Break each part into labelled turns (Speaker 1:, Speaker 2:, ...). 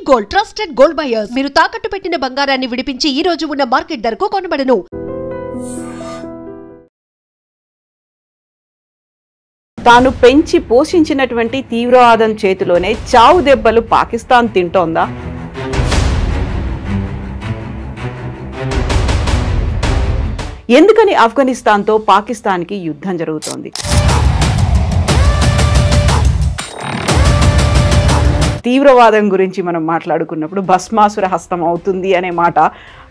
Speaker 1: Gold trusted gold buyers. మీరు తాకట్టు పెట్టిన బంగారాన్ని విడిపించి ఈ రోజు ఉన్న మార్కెట్ ధరకు కొనబడను.
Speaker 2: తాను పెంచి పోషించినటువంటి తీవ్రవాదం చేతిలోనే చావు దెబ్బలు పాకిస్తాన్ తింటోందా? ఎందుకని ఆఫ్ఘనిస్తాన్తో పాకిస్తాన్కి యుద్ధం జరుగుతోంది? తీవ్రవాదం గురించి మనం మాట్లాడుకున్నప్పుడు భస్మాసుర హస్తం అవుతుంది అనే మాట,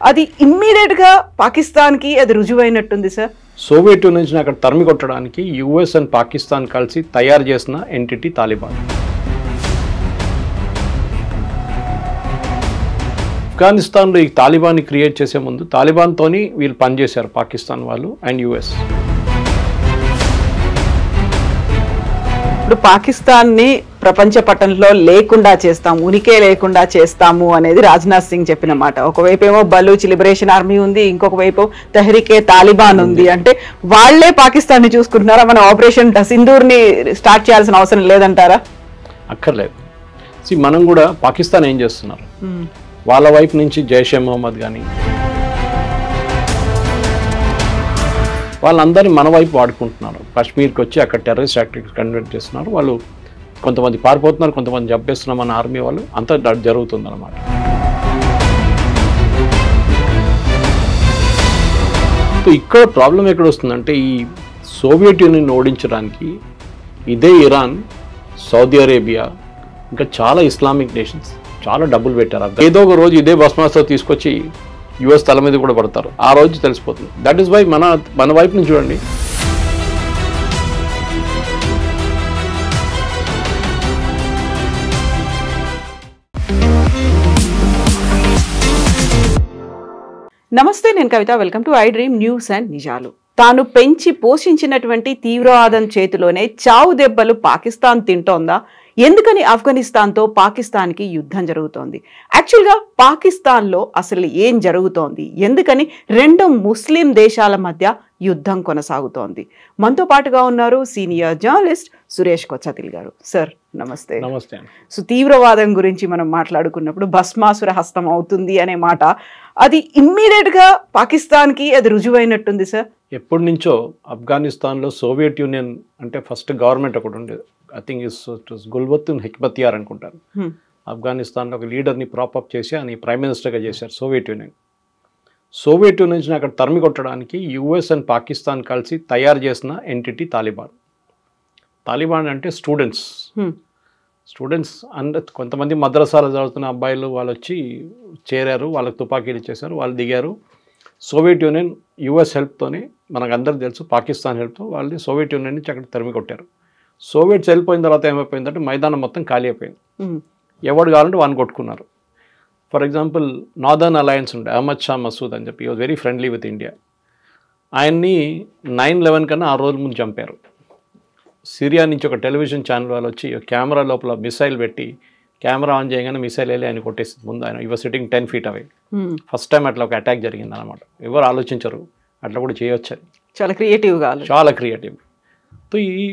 Speaker 2: అది ఇమ్మీడియట్గా పాకిస్తాన్కి అది రుజువైనట్టుంది సార్.
Speaker 3: సోవియట్ యూనియన్ అక్కడ తరిమి కొట్టడానికి యుఎస్ అండ్ పాకిస్తాన్ కలిసి తయారు చేసిన ఎంటిటీ తాలిబాన్. ఆఫ్ఘనిస్తాన్లో ఈ తాలిబాన్ని క్రియేట్ చేసే ముందు తాలిబాన్తోని వీళ్ళు పనిచేశారు పాకిస్తాన్ వాళ్ళు అండ్ యుఎస్.
Speaker 2: ఇప్పుడు పాకిస్తాన్ని ప్రపంచ పటంలో లేకుండా చేస్తాం, ఉనికే లేకుండా చేస్తాము అనేది రాజ్నాథ్ సింగ్ చెప్పిన మాట. ఒకవైపు ఏమో బలూచ్ లిబరేషన్ ఆర్మీ ఉంది, ఇంకొక వైపు తెహ్రీకే తాలిబాన్ ఉంది. అంటే వాళ్లే పాకిస్తాన్ని చూసుకుంటున్నారా? మన ఆపరేషన్ సింధూర్ని స్టార్ట్ చేయాల్సిన అవసరం లేదంటారా?
Speaker 3: అక్కర్లేదు. మనం కూడా పాకిస్తాన్ ఏం చేస్తున్నారు, వాళ్ళ వైపు నుంచి జైషే మొహమ్మద్ కానీ వాళ్ళందరినీ మన వైపు వాడుకుంటున్నారు. కాశ్మీర్కి వచ్చి అక్కడ టెర్రరిస్ట్ యాక్టివిటీస్ కండక్ట్ చేస్తున్నారు. వాళ్ళు కొంతమంది పారిపోతున్నారు, కొంతమంది జబ్బేస్తున్నాం మన ఆర్మీ వాళ్ళు. అంతా జరుగుతుందన్నమాట. ఇక్కడ ప్రాబ్లం ఎక్కడ వస్తుందంటే, ఈ సోవియట్ యూనియన్ ఓడించడానికి ఇదే ఇరాన్, సౌదీ అరేబియా, ఇంకా చాలా ఇస్లామిక్ నేషన్స్ చాలా డబ్బులు పెట్టారు. ఏదో ఒక రోజు ఇదే భస్మాస్తో తీసుకొచ్చి యుఎస్ తల మీద కూడా పడతారు. ఆ రోజు తెలిసిపోతుంది. దట్ ఈస్ వై మన వైపు నుంచి చూడండి,
Speaker 2: నమస్తే, నేను Kavitha. Welcome to I dream news and నిజాలు. తాను పెంచి పోషించినటువంటి తీవ్రవాదం చేతిలోనే చావు దెబ్బలు పాకిస్తాన్ తింటోందా? ఎందుకని ఆఫ్ఘనిస్తాన్తో పాకిస్తాన్కి యుద్ధం జరుగుతోంది? యాక్చువల్గా పాకిస్తాన్లో అసలు ఏం జరుగుతోంది? ఎందుకని రెండు ముస్లిం దేశాల మధ్య యుద్ధం కొనసాగుతోంది? మనతో పాటుగా ఉన్నారు సీనియర్ జర్నలిస్ట్ సురేష్ కొచ్చతిల్ గారు. సార్ నమస్తే.
Speaker 3: నమస్తే.
Speaker 2: సో తీవ్రవాదం గురించి మనం మాట్లాడుకున్నప్పుడు భస్మాసుర హస్తం అవుతుంది అనే మాట, అది ఇమ్మీడియట్గా పాకిస్తాన్కి అది రుజువైనట్టుంది సార్.
Speaker 3: ఎప్పటి నుంచో ఆఫ్ఘనిస్తాన్లో సోవియట్ యూనియన్ అంటే ఫస్ట్ గవర్నమెంట్ ఒకటి ఉండేది. ఐ థింక్ ఇస్ గుల్బతున్ హెక్మతియార్ అనుకుంటారు. ఆఫ్ఘనిస్తాన్లో ఒక లీడర్ని ప్రాపప్ చేసి ఆయన ప్రైమ్ మినిస్టర్గా చేశారు సోవియట్ యూనియన్. సోవియట్ యూనియన్ అక్కడ తరిమి కొట్టడానికి యుఎస్ అండ్ పాకిస్తాన్ కలిసి తయారు చేసిన ఎంటిటీ తాలిబాన్. తాలిబాన్ అంటే స్టూడెంట్స్ అండ్ కొంతమంది మద్రసాలు చదువుతున్న అబ్బాయిలు వాళ్ళు వచ్చి చేరారు, వాళ్ళకి తుపాకీలు ఇచ్చేశారు, వాళ్ళు దిగారు. సోవియట్ యూనియన్ యుఎస్ హెల్ప్తోనే, మనకు అందరికీ తెలుసు, పాకిస్తాన్ హెల్ప్తో వాళ్ళు సోవియట్ యూనియన్ నుంచి అక్కడ తరిమి కొట్టారు. సోవియట్స్ వెళ్ళిపోయిన తర్వాత ఏమైపోయిందంటే మైదానం మొత్తం ఖాళీ అయిపోయింది. ఎవడు కావాలంటే వాడిని కొట్టుకున్నారు. ఫర్ ఎగ్జాంపుల్ నార్దర్న్ అలయన్స్ ఉండే అహ్మద్ షా మసూద్ అని చెప్పి was very friendly with India. ఆయన్ని 9/11 కన్నా 6 రోజుల ముందు చంపారు. సిరియా నుంచి ఒక టెలివిజన్ ఛానల్ వాళ్ళు వచ్చి కెమెరా లోపల మిసైల్ పెట్టి కెమెరా ఆన్ చేయగానే మిసైల్ వెళ్ళి ఆయన కొట్టేసింది ముందు. ఆయన your sitting 10 feet away. First time అట్లా ఒక అటాక్ జరిగింది అనమాట. ఎవరు ఆలోచించరు అట్లా కూడా చేయొచ్చని.
Speaker 2: చాలా క్రియేటివ్గా,
Speaker 3: చాలా క్రియేటివ్. సో ఈ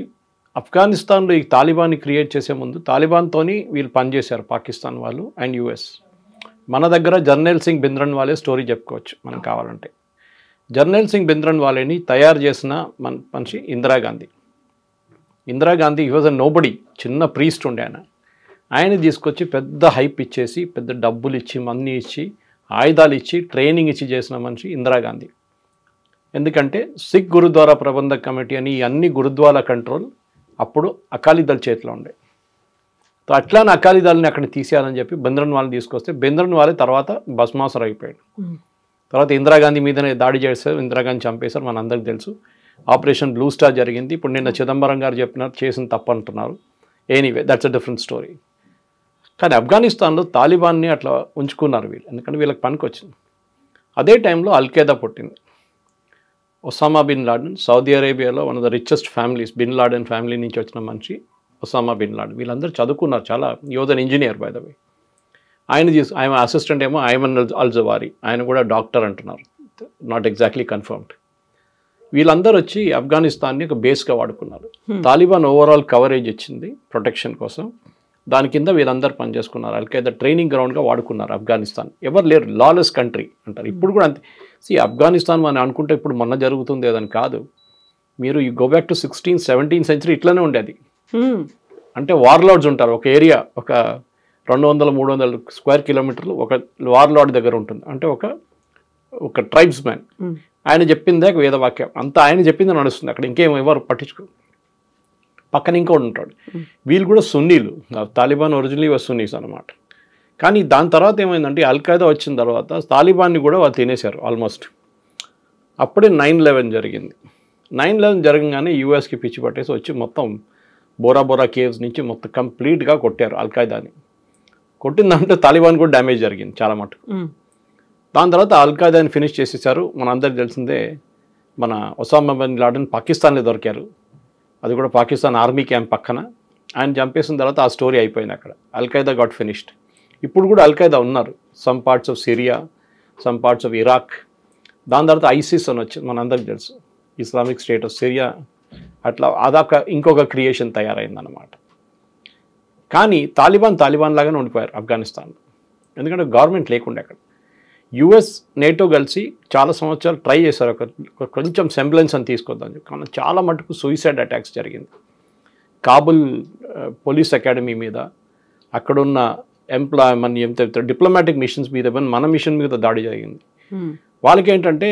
Speaker 3: ఆఫ్ఘనిస్తాన్లో ఈ తాలిబాన్ని క్రియేట్ చేసే ముందు తాలిబాన్తోని వీళ్ళు పనిచేశారు పాకిస్తాన్ వాళ్ళు అండ్ యుఎస్. మన దగ్గర జర్నల్ సింగ్ భింద్రన్వాలే స్టోరీ చెప్పుకోవచ్చు మనం కావాలంటే. జర్నల్ సింగ్ భింద్రన్వాలేని తయారు చేసిన మనిషి Indira Gandhi. He was a nobody, చిన్న ప్రీస్ట్ ఉండే ఆయన తీసుకొచ్చి పెద్ద హైప్ ఇచ్చేసి, పెద్ద డబ్బులు ఇచ్చి, మనీ ఇచ్చి, ఆయుధాలు ఇచ్చి, ట్రైనింగ్ ఇచ్చి చేసిన మనిషి ఇందిరాగాంధీ. ఎందుకంటే సిక్ గురుద్వారా ప్రబంధక్ కమిటీ అని అన్ని గురుద్వారా కంట్రోల్ అప్పుడు అకాలీదళ్ చేతిలో ఉండే. సో అట్లానే అకాలీదళని అక్కడ తీసేయాలని చెప్పి భింద్రన్వాల్ని తీసుకొస్తే భింద్రన్వాలే తర్వాత భస్మాసుర అయిపోయాడు. తర్వాత ఇందిరాగాంధీ మీదనే దాడి చేశారు, ఇందిరాగాంధీ చంపేశారు, మన అందరికీ తెలుసు. ఆపరేషన్ బ్లూ స్టార్ జరిగింది. ఇప్పుడు నిన్న చిదంబరం గారు చెప్పినారు చేసిన తప్పు అంటున్నారు. Anyway that's a different story. కానీ ఆఫ్ఘనిస్తాన్లో తాలిబాన్ని అట్లా ఉంచుకున్నారు వీళ్ళు, ఎందుకంటే వీళ్ళకి పనికి వచ్చింది. అదే టైంలో అల్ఖైదా పుట్టింది. ఒసామా బిన్ లాడెన్, సౌదీ అరేబియాలో one of the richest families, bin Laden family నుంచి వచ్చిన మనిషి ఒసామా బిన్ లాడెన్. వీళ్ళందరూ చదువుకున్నారు, చాలా. He was an engineer by the way. ఆయన అసిస్టెంట్ ఏమో ఐమన్ అల్ జవారీ, ఆయన కూడా డాక్టర్ అంటున్నారు, నాట్ ఎగ్జాక్ట్లీ కన్ఫర్మ్డ్. వీళ్ళందరూ వచ్చి ఆఫ్ఘనిస్తాన్ని ఒక బేస్గా వాడుకున్నారు. తాలిబాన్ ఓవరాల్ కవరేజ్ ఇచ్చింది ప్రొటెక్షన్ కోసం. దాని కింద వీళ్ళందరూ పనిచేసుకున్నారు. అల్ఖైదా ట్రైనింగ్ గ్రౌండ్గా వాడుకున్నారు ఆఫ్ఘనిస్తాన్. ఎవరు లేరు, లాలెస్ కంట్రీ అంటారు. ఇప్పుడు కూడా అంతే. ఆఫ్ఘనిస్తాన్ మనం అనుకుంటే ఇప్పుడు మొన్న జరుగుతుంది అదని కాదు. మీరు ఈ go back to 16th 17th century ఇట్లానే ఉండేది. అంటే వార్లార్డ్స్ ఉంటారు. ఒక ఏరియా ఒక 200-300 స్క్వేర్ కిలోమీటర్లు ఒక వార్లార్డ్ దగ్గర ఉంటుంది. అంటే ఒక ట్రైబ్స్ మ్యాన్. ఆయన చెప్పిందే వేదవాక్యం అంతా ఆయన చెప్పిందే నడుస్తుంది అక్కడ. ఇంకేం ఎవరు పట్టించుకో. పక్కన ఇంకోటి ఉంటాడు. వీళ్ళు కూడా సున్నీలు. తాలిబాన్ ఒరిజినలీ సున్నీస్ అనమాట. కానీ దాని తర్వాత ఏమైందంటే అల్ఖైదా వచ్చిన తర్వాత తాలిబాన్ని కూడా వాళ్ళు తినేశారు ఆల్మోస్ట్. అప్పుడే 9/11 జరిగింది. 9/11 జరగగానే యూఎస్కి పిచ్చి పట్టేసి వచ్చి మొత్తం బోరా కేవ్స్ నుంచి మొత్తం కంప్లీట్గా కొట్టారు అల్ఖైదాని. కొట్టిన దాంట్లో తాలిబాన్ కూడా డ్యామేజ్ జరిగింది చాలా మటుకు. దాని తర్వాత అల్ఖైదాని ఫినిష్ చేసేసారు. మనందరికీ తెలిసిందే మన ఒసామా బిన్ లాడెన్ పాకిస్తాన్లో దొరికారు. అది కూడా పాకిస్తాన్ ఆర్మీ క్యాంప్ పక్కన. ఆయన చంపేసిన తర్వాత ఆ స్టోరీ అయిపోయింది అక్కడ. Al-Qaeda got finished. ఇప్పుడు కూడా అల్ఖైదా ఉన్నారు. Some parts of Syria, some parts of Iraq. దాని తర్వాత ఐసిస్ అని వచ్చింది, మనందరికీ తెలుసు, ఇస్లామిక్ స్టేట్ ఆఫ్ సిరియా. అట్లా అదాక ఇంకొక క్రియేషన్ తయారైందన్నమాట. కానీ తాలిబాన్ లాగానే ఉండిపోయారు ఆఫ్ఘనిస్తాన్లో. ఎందుకంటే గవర్నమెంట్ లేకుండా అక్కడ. యుఎస్ నేటో కలిసి చాలా సంవత్సరాలు ట్రై చేశారు ఒక కొంచెం సెంబ్లెన్స్ అని తీసుకొద్దాం. కానీ చాలా మటుకు సూసైడ్ అటాక్స్ జరిగింది. కాబుల్ పోలీస్ అకాడమీ మీద, అక్కడున్న మన డిప్లొమాటిక్ మిషన్స్ మీద, మన మిషన్ మీద దాడి జరిగింది. వాళ్ళకి ఏంటంటే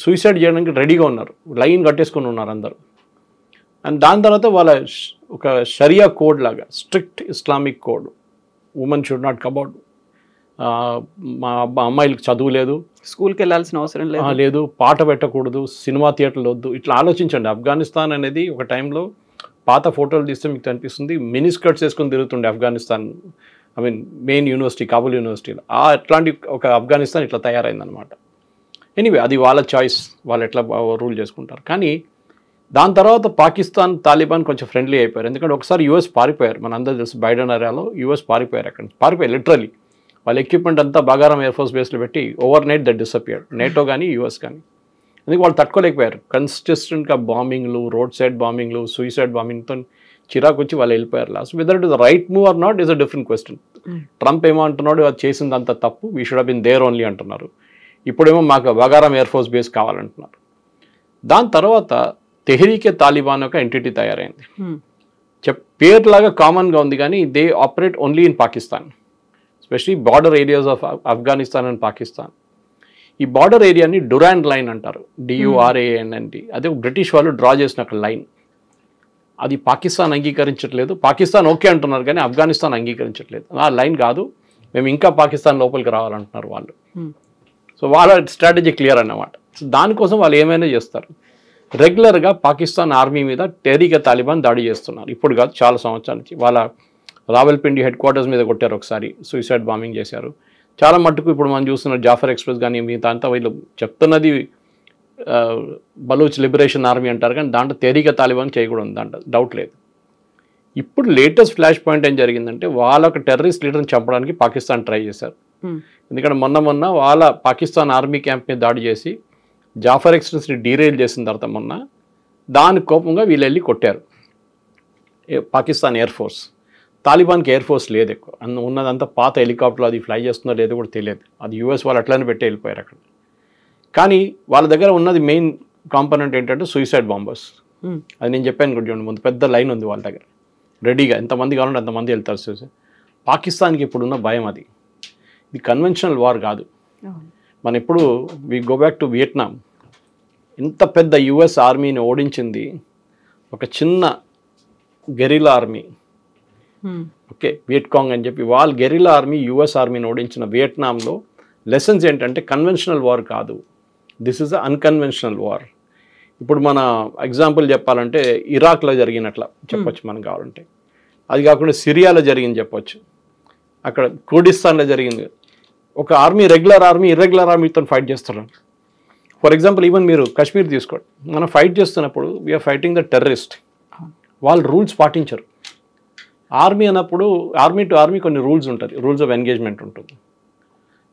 Speaker 3: సూసైడ్ చేయడానికి రెడీగా ఉన్నారు, లైన్ కట్టేసుకొని ఉన్నారు అందరూ. అండ్ దాని తర్వాత వాళ్ళ ఒక షరియా కోడ్ లాగా, strict Islamic code, women should not come out, మా అమ్మాయిలకు చదువు లేదు,
Speaker 2: స్కూల్కి వెళ్ళాల్సిన అవసరం
Speaker 3: లేదు, పాట పెట్టకూడదు, సినిమా థియేటర్లు వద్దు. ఇట్లా ఆలోచించండి. ఆఫ్ఘనిస్తాన్ అనేది ఒక టైంలో పాత ఫోటోలు తీస్తే మీకు కనిపిస్తుంది మినిస్కర్ట్స్ వేసుకొని తిరుగుతుండే ఆఫ్ఘనిస్తాన్. మెయిన్ యూనివర్సిటీ, కాబుల్ యూనివర్సిటీలో. అట్లాంటి ఒక ఆఫ్ఘనిస్తాన్ ఇట్లా తయారైందనమాట. ఎనీవే అది వాళ్ళ చాయిస్, వాళ్ళు ఎట్లా రూల్ చేసుకుంటారు. కానీ దాని తర్వాత పాకిస్తాన్ తాలిబాన్ కొంచెం ఫ్రెండ్లీ అయిపోయారు. ఎందుకంటే ఒకసారి యూఎస్ పారిపోయారు. మన అందరూ తెలుసు, బైడెన్ ఏరియాలో యూఎస్ పారిపోయారు. అక్కడ పారిపోయారు లిటరలీ. వాళ్ళ ఎక్విప్మెంట్ అంతా బాగారం ఎయిర్ ఫోర్స్ బేస్లో పెట్టి overnight that disappeared. NATO కానీ యూఎస్ కానీ. ఎందుకు వాళ్ళు తట్టుకోలేకపోయారు. కన్సిస్టెంట్గా బాంబింగ్లు, రోడ్ సైడ్ బాంబింగ్లు, సూసైడ్ బాంబింగ్తో చిరాకు వచ్చి వాళ్ళు వెళ్ళిపోయారు last. Whether it is the right move or not is a different question. Trump ఏమో అంటున్నాడు అది చేసిందంత తప్పు, we should have been there only అంటున్నారు. ఇప్పుడేమో మాకు బాగారం ఎయిర్ ఫోర్స్ బేస్ కావాలంటున్నారు. దాని తర్వాత తెహ్రీకే తాలిబాన్ ఒక ఎంటిటీ తయారైంది. పేర్లాగా కామన్గా ఉంది కానీ they operate only in Pakistan, especially border areas of Afghanistan and Pakistan. ఈ బార్డర్ ఏరియాని డురాండ్ లైన్ అంటారు, DURAND. అదే బ్రిటిష్ వాళ్ళు డ్రా చేసిన ఒక లైన్. అది పాకిస్తాన్ అంగీకరించట్లేదు. పాకిస్తాన్ ఓకే అంటున్నారు కానీ ఆఫ్ఘనిస్తాన్ అంగీకరించట్లేదు. ఆ లైన్ కాదు, మేము ఇంకా పాకిస్తాన్ లోపలికి రావాలంటున్నారు వాళ్ళు. సో వాళ్ళ స్ట్రాటజీ క్లియర్ అన్నమాట. సో దానికోసం వాళ్ళు ఏమైనా చేస్తారు. రెగ్యులర్గా పాకిస్తాన్ ఆర్మీ మీద తెహ్రీకే తాలిబాన్ దాడి చేస్తున్నారు. ఇప్పుడు కాదు, చాలా సంవత్సరాల నుంచి. వాళ్ళ రావల్పిండి హెడ్ క్వార్టర్స్ మీద కొట్టారు ఒకసారి, సూసైడ్ బాంబింగ్ చేశారు. చాలా మట్టుకు ఇప్పుడు మనం చూస్తున్న జాఫర్ ఎక్స్ప్రెస్ కానీ మిగతా అంతా వీళ్ళు చెప్తున్నది బలూచ్ లిబరేషన్ ఆర్మీ అంటారు, కానీ దాంట్లో తెహ్రీకే తాలిబాన్ చేయకూడదు, దాంట్లో డౌట్ లేదు. ఇప్పుడు లేటెస్ట్ ఫ్లాష్ పాయింట్ ఏం జరిగిందంటే వాళ్ళ ఒక టెర్రరిస్ట్ లీడర్ని చంపడానికి పాకిస్తాన్ ట్రై చేశారు. ఎందుకంటే మొన్న వాళ్ళ పాకిస్తాన్ ఆర్మీ క్యాంప్ మీద దాడి చేసి జాఫర్ ఎక్స్ప్రెస్ని డీరైల్ చేసిన తర్వాత దాని కోపంగా వీళ్ళు వెళ్ళి కొట్టారు పాకిస్తాన్ ఎయిర్ ఫోర్స్. తాలిబాన్కి ఎయిర్ ఫోర్స్ లేదు ఎక్కువ, ఉన్నదంతా పాత హెలికాప్టర్లు, అది ఫ్లై చేస్తుందో లేదో కూడా తెలియదు. అది యూఎస్ వాళ్ళు అట్లనే పెట్టి వెళ్ళిపోయారు అక్కడ. కానీ వాళ్ళ దగ్గర ఉన్నది మెయిన్ కాంపోనెంట్ ఏంటంటే సూసైడ్ బాంబర్స్. అది నేను చెప్పాను కూడా చూడండి, ముందు పెద్ద లైన్ ఉంది వాళ్ళ దగ్గర రెడీగా, ఎంతమంది కావాలంటే అంతమంది వెళ్తారు సూసైడ్. పాకిస్తాన్కి ఇప్పుడున్న భయం అది. ఇది కన్వెన్షనల్ వార్ కాదు. మన ఇప్పుడు we go back to Vietnam. ఇంత పెద్ద యుఎస్ ఆర్మీని ఓడించింది ఒక చిన్న గెరిలా ఆర్మీ. ఓకే, వియట్కాంగ్ అని చెప్పి వాళ్ళ గెరిలా ఆర్మీ యుఎస్ ఆర్మీని ఓడించిన వియట్నాంలో లెసన్స్ ఏంటంటే కన్వెన్షనల్ వార్ కాదు, this is a unconventional war. ఇప్పుడు మన ఎగ్జాంపుల్ చెప్పాలంటే ఇరాక్లో జరిగినట్లా చెప్పొచ్చు మనం కావాలంటే. అది కాకుండా సిరియాలో జరిగింది చెప్పొచ్చు, అక్కడ కుర్డిస్తాన్లో జరిగింది. ఒక ఆర్మీ రెగ్యులర్ ఆర్మీ ఇర్రెగ్యులర్ ఆర్మీతో ఫైట్ చేస్తారు. ఫర్ ఎగ్జాంపుల్ ఈవెన్ మీరు కాశ్మీర్ తీసుకోండి, మనం ఫైట్ చేస్తున్నప్పుడు వీఆర్ ఫైటింగ్ ద టెర్రరిస్ట్. వాళ్ళు రూల్స్ పాటించరు. ఆర్మీ అన్నప్పుడు ఆర్మీ టు ఆర్మీ కొన్ని రూల్స్ ఉంటుంది, రూల్స్ ఆఫ్ ఎంగేజ్మెంట్ ఉంటుంది.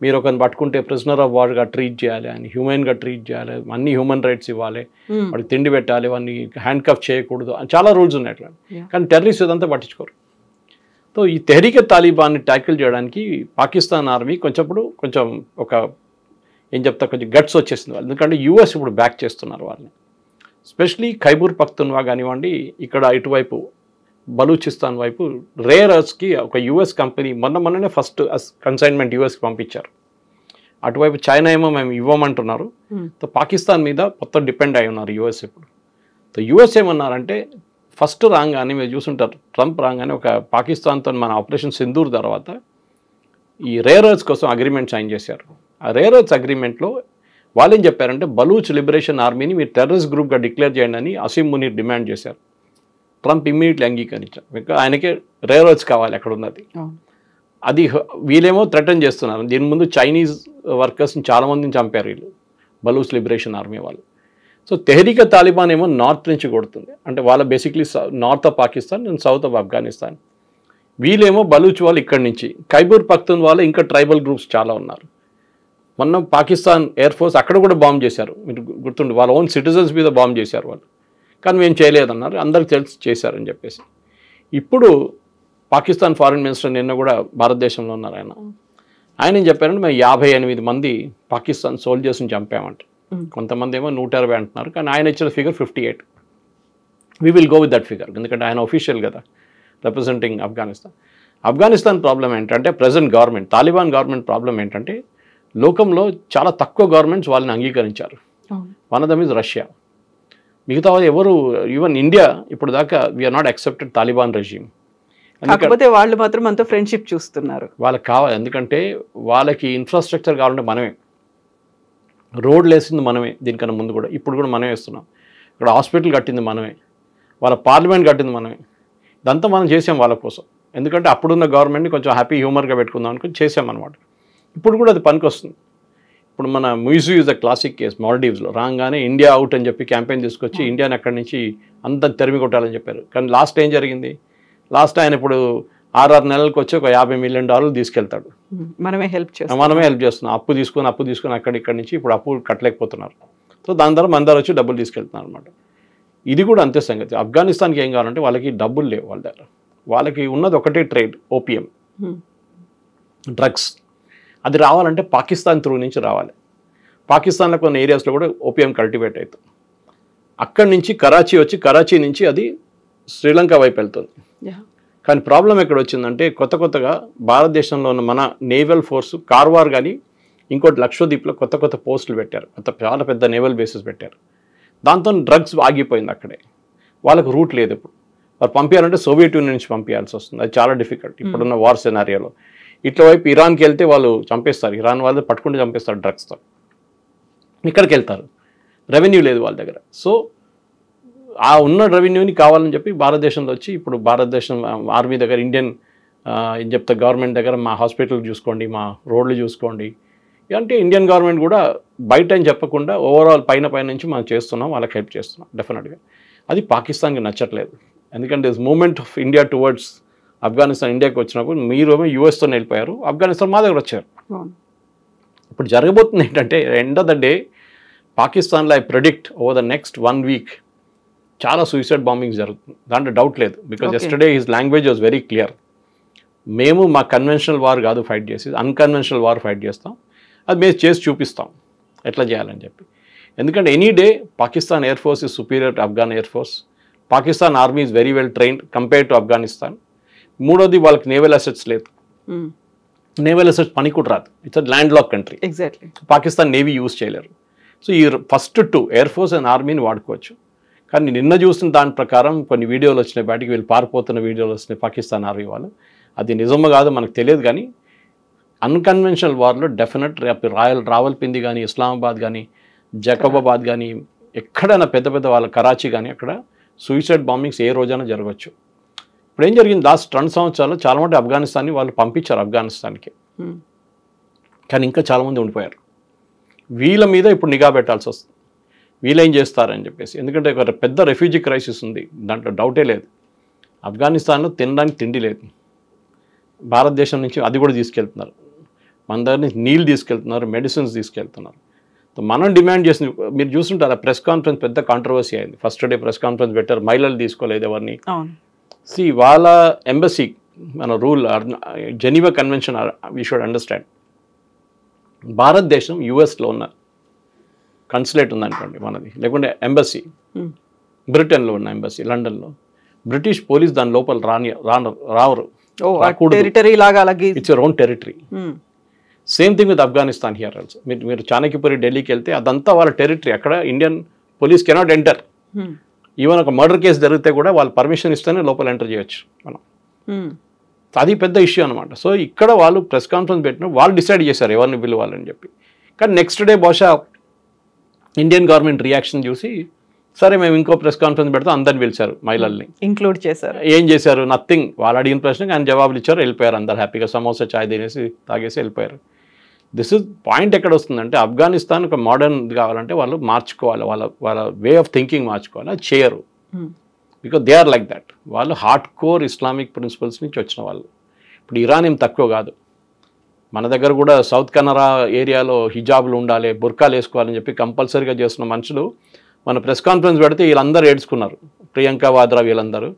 Speaker 3: మీరు ఒకరిని పట్టుకుంటే ప్రిజనర్ ఆఫ్ వార్గా ట్రీట్ చేయాలి, అని హ్యూమన్గా ట్రీట్ చేయాలి, అన్ని హ్యూమన్ రైట్స్ ఇవ్వాలి, వాడికి తిండి పెట్టాలి, వాడిని హ్యాండ్ కఫ్ చేయకూడదు, చాలా రూల్స్ ఉన్నాయి అట్లా. కానీ టెర్రరిస్ట్ ఇదంతా పట్టించుకోరు. సో ఈ తెహరీకే తాలిబాన్ని ట్యాకిల్ చేయడానికి పాకిస్తాన్ ఆర్మీ కొంచెం ఒక ఏం చెప్తా కొంచెం గట్స్ వచ్చేసింది వాళ్ళు, ఎందుకంటే యూఎస్ ఇప్పుడు బ్యాక్ చేస్తున్నారు వాళ్ళని. స్పెషలీ ఖైబూర్ పఖ్తూన్వా కానివ్వండి, ఇక్కడ ఇటువైపు బలూచిస్తాన్ వైపు రేర్ ఎర్త్స్కి ఒక యూఎస్ కంపెనీ మొన్ననే ఫస్ట్ కన్సైన్మెంట్ యూఎస్కి పంపించారు. అటువైపు చైనా ఏమో మేము ఇవ్వమంటున్నారు. సో పాకిస్తాన్ మీద మొత్తం డిపెండ్ అయి ఉన్నారు యూఎస్ ఇప్పుడు. సో యూఎస్ ఏమన్నారంటే ఫస్ట్ రాగానే మీరు చూసుంటారు, ట్రంప్ రాగానే ఒక పాకిస్తాన్తో మన ఆపరేషన్ సింధూర్ తర్వాత ఈ రేర్ ఎర్త్స్ కోసం అగ్రిమెంట్ సైన్ చేశారు. ఆ రేర్ ఎర్త్స్ అగ్రిమెంట్లో వాళ్ళు ఏం చెప్పారంటే బలూచ్ లిబరేషన్ ఆర్మీని మీరు టెర్రరిస్ట్ గ్రూప్గా డిక్లేర్ చేయండి అని అసీం మునీర్ డిమాండ్ చేశారు. ట్రంప్ ఇమ్మీడియట్లీ అంగీకరించారు. బికాజ్ ఆయనకే రేర్ ఎర్త్స్ కావాలి అక్కడ ఉన్నది. అది వీళ్ళేమో థ్రెటన్ చేస్తున్నారు. దీని ముందు చైనీస్ వర్కర్స్ని చాలామందిని చంపారు వీళ్ళు, బలూచ్ లిబరేషన్ ఆర్మీ వాళ్ళు. సో తెహరీకే తాలిబాన్ ఏమో నార్త్ నుంచి కొడుతుంది, అంటే వాళ్ళ basically north of Pakistan and south of Afghanistan. వీళ్ళేమో బలూచ్ వాళ్ళు ఇక్కడి నుంచి, ఖైబూర్ పఖ్తూన్ వాళ్ళు ఇంకా ట్రైబల్ గ్రూప్స్ చాలా ఉన్నారు. మొన్న పాకిస్తాన్ ఎయిర్ ఫోర్స్ అక్కడ కూడా బాంబ్ చేశారు, మీరు గుర్తుండి, వాళ్ళ ఓన్ సిటిజన్స్ మీద బాంబ్ చేశారు వాళ్ళు. కానీ మేము చేయలేదన్నారు, అందరికి తెలిసి చేశారని చెప్పేసి. ఇప్పుడు పాకిస్తాన్ ఫారిన్ మినిస్టర్ నిన్న కూడా భారతదేశంలో ఉన్నారు ఆయన ఏం చెప్పారంటే మేము 58 మంది పాకిస్తాన్ సోల్జర్స్ని చంపామంట. కొంతమంది ఏమో 120 అంటున్నారు, కానీ ఆయన ఇచ్చిన figure 58. We will go with that figure, ఎందుకంటే ఆయన ఒఫీషియల్ కదా రిప్రజెంటింగ్ ఆఫ్ఘనిస్తాన్ ప్రాబ్లం ఏంటంటే present government, Taliban government problem ఏంటంటే లోకంలో చాలా తక్కువ గవర్నమెంట్స్ వాళ్ళని అంగీకరించారు. One of them is Russia. మిగతా ఎవరు, ఈవెన్ ఇండియా ఇప్పుడు దాకా we are not accepted Taliban regime.
Speaker 2: కాకపోతే వాళ్ళు మాత్రం అంత ఫ్రెండ్షిప్ చూస్తున్నారు.
Speaker 3: వాళ్ళకి కావాలి, ఎందుకంటే వాళ్ళకి ఇన్ఫ్రాస్ట్రక్చర్ కావాలంటే మనమే, రోడ్లు వేసింది మనమే, దీనికన్నా ముందు కూడా ఇప్పుడు కూడా మనమే వేస్తున్నాం. ఇక్కడ హాస్పిటల్ కట్టింది మనమే, వాళ్ళ పార్లమెంట్ కట్టింది మనమే. ఇదంతా మనం చేసాం వాళ్ళ కోసం, ఎందుకంటే అప్పుడున్న గవర్నమెంట్ని కొంచెం హ్యాపీ హ్యూమర్గా పెట్టుకుందాం అనుకుని చేసామన్నమాట. ఇప్పుడు కూడా అది పనికి వస్తుంది. ఇప్పుడు మన Muizzu is the classic case. మాల్డీవ్స్లో రాగానే ఇండియా అవుట్ అని చెప్పి క్యాంపెయిన్ తీసుకొచ్చి ఇండియాని అక్కడి నుంచి అంత తెరిమి కొట్టాలని చెప్పారు. కానీ లాస్ట్ ఏం జరిగింది, లాస్ట్ ఆయన ఇప్పుడు 6 నెలలకు వచ్చి ఒక $50 మిలియన్ తీసుకెళ్తాడు.
Speaker 2: మనమే హెల్ప్
Speaker 3: చేస్తున్నాం. అప్పు తీసుకొని ఇక్కడి నుంచి ఇప్పుడు అప్పు కట్టలేకపోతున్నారు. సో దాని ద్వారా మన దగ్గర వచ్చి డబ్బులు తీసుకెళ్తున్నారు అనమాట. ఇది కూడా అంతే సంగతి. ఆఫ్ఘనిస్తాన్కి ఏం కావాలంటే వాళ్ళకి డబ్బులు లేవు వాళ్ళ దగ్గర. వాళ్ళకి ఉన్నది ఒకటే ట్రేడ్, ఓపియం, డ్రగ్స్. అది రావాలంటే పాకిస్తాన్ త్రూ నుంచి రావాలి. పాకిస్తాన్లో కొన్ని ఏరియాస్లో కూడా ఓపియం కల్టివేట్ అవుతుంది. అక్కడి నుంచి కరాచీ వచ్చి, కరాచీ నుంచి అది శ్రీలంక వైపు వెళ్తుంది. కానీ ప్రాబ్లం ఎక్కడ వచ్చిందంటే కొత్తగా భారతదేశంలో ఉన్న మన నేవల్ ఫోర్స్ కార్వార్ కానీ ఇంకోటి లక్షద్వీప్లో కొత్త పోస్టులు పెట్టారు, చాలా పెద్ద నేవల్ బేసెస్ పెట్టారు. దాంతో డ్రగ్స్ ఆగిపోయింది అక్కడే. వాళ్ళకు రూట్ లేదు. ఇప్పుడు వారు పంపించాలంటే సోవియట్ యూనియన్ నుంచి పంపించాల్సి వస్తుంది. అది చాలా డిఫికల్ట్ ఇప్పుడున్న వార్ సినారియోలో. ఇట్లా వైపు ఇరాన్కి వెళ్తే వాళ్ళు చంపేస్తారు, ఇరాన్ వాళ్ళు పట్టుకుంటూ చంపేస్తారు డ్రగ్స్తో. ఇక్కడికి వెళ్తారు, రెవెన్యూ లేదు వాళ్ళ దగ్గర. సో ఆ ఉన్న రెవెన్యూని కావాలని చెప్పి భారతదేశంలో వచ్చి ఇప్పుడు భారతదేశం ఆర్మీ దగ్గర, ఇండియన్ ఏం చెప్తా గవర్నమెంట్ దగ్గర మా హాస్పిటల్ చూసుకోండి, మా రోడ్లు చూసుకోండి అంటే ఇండియన్ గవర్నమెంట్ కూడా బయట అని చెప్పకుండా ఓవరాల్ పైన నుంచి మనం చేస్తున్నాం, వాళ్ళకి హెల్ప్ చేస్తున్నాం డెఫినెట్గా. అది పాకిస్తాన్కి నచ్చట్లేదు. ఎందుకంటే moment of India towards Afghanistan ఇండియాకి వచ్చినప్పుడు మీరేమో యూఎస్తో వెళ్ళిపోయారు, ఆఫ్ఘనిస్తాన్ మా దగ్గర వచ్చారు. ఇప్పుడు జరగబోతుంది ఏంటంటే ఎండ్ ఆఫ్ ద డే పాకిస్తాన్లో I predict over the next 1 week చాలా సూసైడ్ బాంబింగ్స్ జరుగుతుంది, దాంట్లో డౌట్ లేదు. Because yesterday his language was very clear. మేము మా కన్వెన్షనల్ వార్ కాదు ఫైట్ చేసి, అన్కన్వెన్షనల్ వార్ ఫైట్ చేస్తాం, అది మేము చేసి చూపిస్తాం ఎట్లా చేయాలని చెప్పి. ఎందుకంటే any day Pakistan air force is superior to Afghan air force. Pakistan army is very well trained compare to Afghanistan. మూడోది వాళ్ళకి నేవల్ అసెట్స్ లేదు, నేవల్ అసెట్స్ పని కూడా రాదు. It's land lock country.
Speaker 2: Exactly
Speaker 3: Pakistan navy use చేయలేరు. సో ఈ ఫస్ట్ 2 ఎయిర్ ఫోర్స్ అండ్ ఆర్మీని వాడుకోవచ్చు. కానీ నిన్న చూసిన దాని ప్రకారం కొన్ని వీడియోలు వచ్చినాయి బయటికి, వీళ్ళు పారిపోతున్న వీడియోలు వచ్చినాయి పాకిస్తాన్ ఆర్మీ వాళ్ళు. అది నిజమో కాదో మనకు తెలియదు, కానీ అన్కన్వెన్షనల్ వార్లో డెఫినెట్ రావల్పిండి కానీ, ఇస్లామాబాద్ కానీ, జకబాబాద్ కానీ, ఎక్కడైనా పెద్ద వాళ్ళ కరాచీ కానీ అక్కడ సూసైడ్ బాంబింగ్స్ ఏ రోజైనా జరగవచ్చు. ఇప్పుడు ఏం జరిగింది, లాస్ట్ 2 సంవత్సరాలు చాలా మంది ఆఫ్ఘనిస్తాన్ని వాళ్ళు పంపించారు ఆఫ్ఘనిస్తాన్కి, కానీ ఇంకా చాలామంది ఉండిపోయారు. వీళ్ళ మీద ఇప్పుడు నిఘా పెట్టాల్సి వస్తుంది, వీళ్ళేం చేస్తారని చెప్పేసి. ఎందుకంటే ఒక పెద్ద రెఫ్యూజీ క్రైసిస్ ఉంది, దాంట్లో డౌటే లేదు. ఆఫ్ఘనిస్తాన్లో తినడానికి తిండి లేదు, భారతదేశం నుంచి అది కూడా తీసుకెళ్తున్నారు, మన దగ్గర నుంచి నీళ్ళు తీసుకెళ్తున్నారు, మెడిసిన్స్ తీసుకెళ్తున్నారు. మనం డిమాండ్ చేసింది మీరు చూస్తుంటారు, ఆ ప్రెస్ కాన్ఫరెన్స్ పెద్ద కాంట్రవర్సీ అయింది. ఫస్ట్ డే ప్రెస్ కాన్ఫరెన్స్ పెట్టారు, మహిళలు తీసుకోలేదు ఎవరిని. వాళ్ళ ఎంబసీ మన rule Geneva convention we should understand. భారతదేశం యుఎస్లో ఉన్న కన్సులేట్ ఉందనుకోండి మనది, లేకుంటే ఎంబసీ బ్రిటన్లో ఉన్న ఎంబసీ లండన్లో, బ్రిటిష్ పోలీస్ దాని లోపల రావరు.
Speaker 2: టెరిటరీ లాగా అలాగే
Speaker 3: it's your own territory. Same thing with Afghanistan here also. మీరు చాణక్యపురి ఢిల్లీకి వెళ్తే అదంతా వాళ్ళ టెరిటరీ. అక్కడ Indian police cannot enter. Even ఒక మర్డర్ కేసు జరిగితే కూడా వాళ్ళు పర్మిషన్ ఇస్తేనే లోపల ఎంటర్ చేయొచ్చు మనం. అది పెద్ద ఇష్యూ అనమాట. సో ఇక్కడ వాళ్ళు ప్రెస్ కాన్ఫరెన్స్ పెట్టిన వాళ్ళు డిసైడ్ చేశారు ఎవరిని పిలవాలని చెప్పి. కానీ నెక్స్ట్ డే బహుశా ఇండియన్ గవర్నమెంట్ రియాక్షన్ చూసి సరే మేము ఇంకో ప్రెస్ కాన్ఫరెన్స్ పెడతాం అందరిని పిలిచారు, మహిళల్ని
Speaker 2: ఇంక్లూడ్ చేశారు.
Speaker 3: ఏం చేశారు? నథింగ్. వాళ్ళు అడిగిన ప్రశ్నకి ఆయన జవాబులు ఇచ్చారు, వెళ్ళిపోయారు. అందరు హ్యాపీగా సమోసా చాయ్ తినేసి తాగేసి వెళ్ళిపోయారు. దిస్ ఇస్ పాయింట్ ఎక్కడ వస్తుందంటే ఆఫ్ఘనిస్తాన్ ఒక మోడర్న్ కావాలంటే వాళ్ళు మార్చుకోవాలి, వాళ్ళ వే ఆఫ్ థింకింగ్ మార్చుకోవాలి. అది చేయరు, because they are like that. వాళ్ళు హార్డ్ కోర్ ఇస్లామిక్ ప్రిన్సిపల్స్ నుంచి వచ్చిన వాళ్ళు. ఇప్పుడు ఇరాన్ ఏం తక్కువ కాదు. మన దగ్గర కూడా సౌత్ కన్నరా ఏరియాలో హిజాబులు ఉండాలి, బుర్కాలు వేసుకోవాలని చెప్పి కంపల్సరీగా చేస్తున్న మనుషులు మన ప్రెస్ కాన్ఫరెన్స్ పెడితే వీళ్ళందరూ ఏడ్చుకున్నారు. ప్రియాంక వాద్రా వీళ్ళందరూ.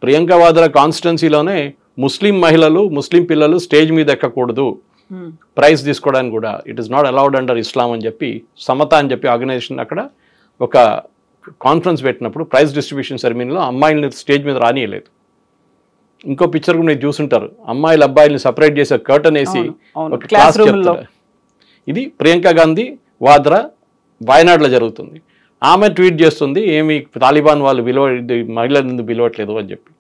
Speaker 3: ప్రియాంక వాద్రా కాన్స్టిట్యున్సీలోనే ముస్లిం మహిళలు, ముస్లిం పిల్లలు స్టేజ్ మీద ఎక్కకూడదు ప్రైజ్ తీసుకోవడానికి కూడా. It is not allowed under Islam అని చెప్పి సమత అని చెప్పి ఆర్గనైజేషన్ అక్కడ ఒక కాన్ఫరెన్స్ పెట్టినప్పుడు ప్రైజ్ డిస్ట్రిబ్యూషన్ సెరమనీలో అమ్మాయిల్ని స్టేజ్ మీద రానియలేదు. ఇంకో పిక్చర్ కూడా మీరు చూసుంటారు, అమ్మాయిలు అబ్బాయిల్ని సపరేట్ చేసే కర్టన్ వేసి ఒక క్లాస్ చెప్తారు. ఇది ప్రియాంక గాంధీ వాద్రా వాయనాడులో జరుగుతుంది. ఆమె ట్వీట్ చేస్తుంది, ఏమి తాలిబాన్ వాళ్ళు మహిళలను పిలవట్లేదు అని చెప్పి.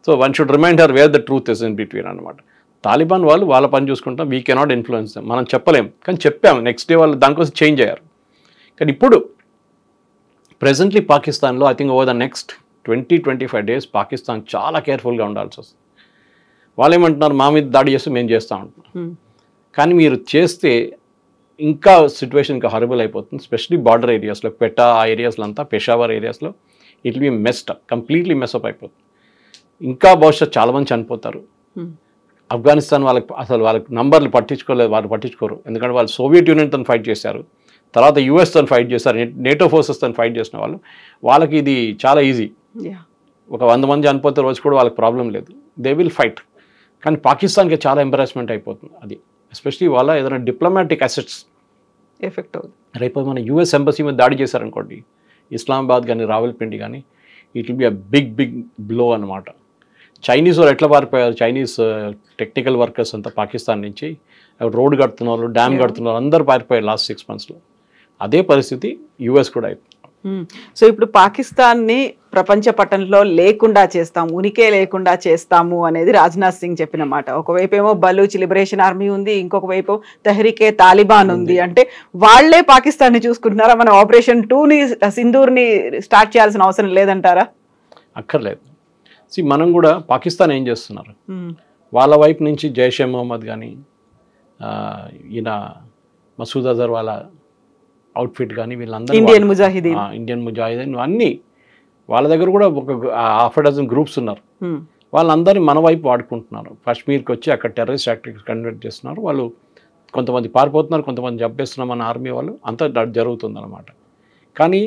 Speaker 3: So one should remind her where the truth is in between అనమాట. తాలిబాన్ వాళ్ళు వాళ్ళ పని చూసుకుంటాం, వీ కెనాట్ ఇన్ఫ్లుయెన్స్ దెమ్. మనం చెప్పలేం, కానీ చెప్పాము. నెక్స్ట్ డే వాళ్ళు దానికోసం చేంజ్ అయ్యారు. కానీ ఇప్పుడు ప్రెజెంట్లీ పాకిస్తాన్లో I think over the next 20-25 days Pakistan చాలా కేర్ఫుల్గా ఉండాల్సి వస్తుంది. వాళ్ళు ఏమంటున్నారు, మా మీద దాడి చేస్తే మేము చేస్తూ ఉంటున్నాం. కానీ మీరు చేస్తే ఇంకా సిచ్యువేషన్ ఇంకా హారబుల్ అయిపోతుంది. స్పెషలీ బార్డర్ ఏరియాస్లో, పెటా ఆ ఏరియాస్లో అంతా, పెషావర్ ఏరియాస్లో it will B messed up, completely mess up అయిపోతుంది. ఇంకా బహుశా చాలామంది చనిపోతారు. ఆఫ్ఘనిస్తాన్ వాళ్ళకి నంబర్లు పట్టించుకోలేదు, వాళ్ళు పట్టించుకోరు. ఎందుకంటే వాళ్ళు సోవియట్ యూనియన్తో ఫైట్ చేశారు, తర్వాత యుఎస్తో ఫైట్ చేశారు, నేటో ఫోర్సెస్తో ఫైట్ చేసిన వాళ్ళకి ఇది చాలా ఈజీ. ఒక 100 మంది చనిపోతే రోజు కూడా వాళ్ళకి ప్రాబ్లం లేదు, దే విల్ ఫైట్. కానీ పాకిస్తాన్కి చాలా ఎంబరాస్మెంట్ అయిపోతుంది అది. ఎస్పెషలీ వాళ్ళ ఏదైనా డిప్లొమాటిక్ అసెట్స్
Speaker 2: ఎఫెక్ట్ అవుతుంది.
Speaker 3: రేపు మన యూఎస్ ఎంబసీ మీద దాడి చేశారనుకోండి, ఇస్లామాబాద్ కానీ రావల్పిండి కానీ, it will be a big blow అనమాట. చైనీస్ వాళ్ళు ఎట్లా పారిపోయారు, చైనీస్ టెక్నికల్ వర్కర్స్ అంతా పాకిస్తాన్ నుంచి రోడ్ కడుతున్నారు, డ్యామ్ కడుతున్నారు, అందరూ పారిపోయారు లాస్ట్ 6 monthsలో. అదే పరిస్థితి యుఎస్ కూడా అయిపోయింది.
Speaker 2: సో ఇప్పుడు పాకిస్తాన్ని ప్రపంచ పటంలో లేకుండా చేస్తాం, ఉనికే లేకుండా చేస్తాము అనేది రాజ్నాథ్ సింగ్ చెప్పిన మాట. ఒకవైపు ఏమో బలూచ్ లిబరేషన్ ఆర్మీ ఉంది, ఇంకొక వైపు తెహ్రీకే తాలిబాన్ ఉంది. అంటే వాళ్లే పాకిస్తాన్ని చూసుకుంటున్నారా? మన ఆపరేషన్ 2ని సింధూర్ని స్టార్ట్ చేయాల్సిన అవసరం లేదంటారా?
Speaker 3: అక్కర్లేదు. మనం కూడా పాకిస్తాన్ ఏం చేస్తున్నారు, వాళ్ళ వైపు నుంచి జైషే మొహమ్మద్ కానీ, ఈయన మసూద్ అజర్ వాళ్ళ అవుట్ఫిట్ కానీ, వీళ్ళందరూ ఇండియన్ ముజాహిదీన్ అన్నీ వాళ్ళ దగ్గర కూడా ఒక 6 గ్రూప్స్ ఉన్నారు. వాళ్ళందరినీ మన వైపు వాడుకుంటున్నారు. కాశ్మీర్కి వచ్చి అక్కడ టెర్రరిస్ట్ యాక్టివిటీస్ కండక్ట్ చేస్తున్నారు. వాళ్ళు కొంతమంది పారిపోతున్నారు, కొంతమంది చంపేస్తున్నారు మన ఆర్మీ వాళ్ళు. అంతా జరుగుతుందన్నమాట. కానీ